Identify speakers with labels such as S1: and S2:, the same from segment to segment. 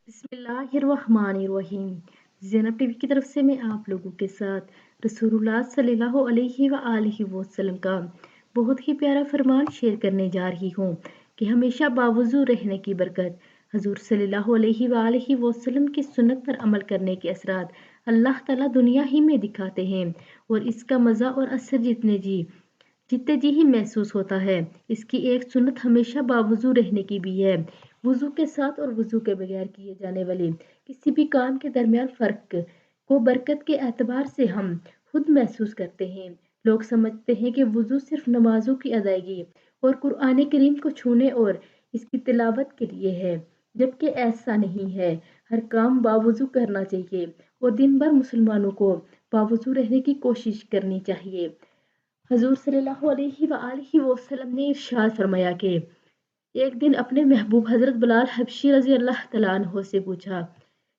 S1: बिस्मिल्लाहिर्रहमानिर्रहीम। ज़ैनब टीवी की तरफ से मैं आप लोगों के साथ रसूलुल्लाह सल्लल्लाहु अलैहि वसल्लम का बहुत ही प्यारा फरमान शेयर करने जा रही हूँ कि हमेशा बावजू रहने की बरकत। हजूर सल्लल्लाहु अलैहि वसल्लम की सुन्नत पर अमल करने के असरात अल्लाह ताला दुनिया ही में दिखाते हैं और इसका मज़ा और असर जितने जी ही महसूस होता है। इसकी एक सुन्नत हमेशा बावजू रहने की भी है। वुज़ू के साथ और वुज़ू के बगैर किए जाने वाले किसी भी काम के दरमियान फ़र्क को बरकत के एतबार से हम खुद महसूस करते हैं। लोग समझते हैं कि वुज़ू सिर्फ नमाजों की अदायगी और कुरान करीम को छूने और इसकी तिलावत के लिए है, जबकि ऐसा नहीं है। हर काम बावुज़ू करना चाहिए और दिन भर मुसलमानों को बावुज़ू रहने की कोशिश करनी चाहिए। हजूर सल्लल्लाहु अलैहि वसल्लम ने इरशाद फरमाया कि एक दिन अपने महबूब हज़रत बिलाल हबशी रज़ी अल्लाह तआला अन्हो से पूछा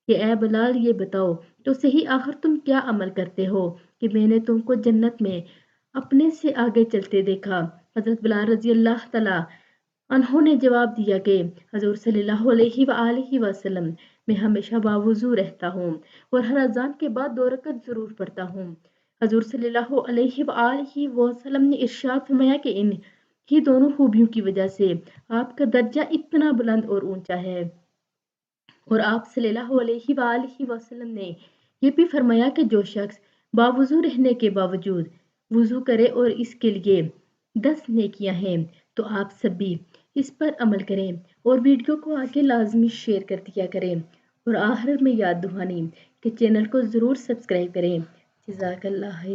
S1: कि ए बिलाल, ये बताओ तो सही, आखिर तुम क्या अमल करते हो कि मैंने तुमको जन्नत में अपने से आगे चलते देखा। हज़रत बिलाल रज़ी अल्लाह तआला अन्हो ने जवाब दिया कि हजूर सल्लल्लाहु अलैहि वसल्लम, मैं हमेशा बावुज़ू रहता हूँ और हर अज़ान के बाद 2 रकत ज़रूर पढ़ता हूँ। हजूर सल्लल्लाहु अलैहि वसल्लम ने इरशाद फरमाया कि इन ही दोनों खूबियों की वजह से आपका दर्जा इतना बुलंद और ऊंचा है। और आप सल्लल्लाहु अलैहि वसल्लम ने ये भी फरमाया कि जो शख्स बावुज़ू रहने के बावजूद वुज़ू करे और इसके लिए 10 नेकियां हैं, तो आप सभी इस पर अमल करें और वीडियो को आगे लाजमी शेयर कर दिया करें। और आखिर में याद दुहानी कि चैनल को ज़रूर सब्सक्राइब करें। जज़ाकल्लाह खैर।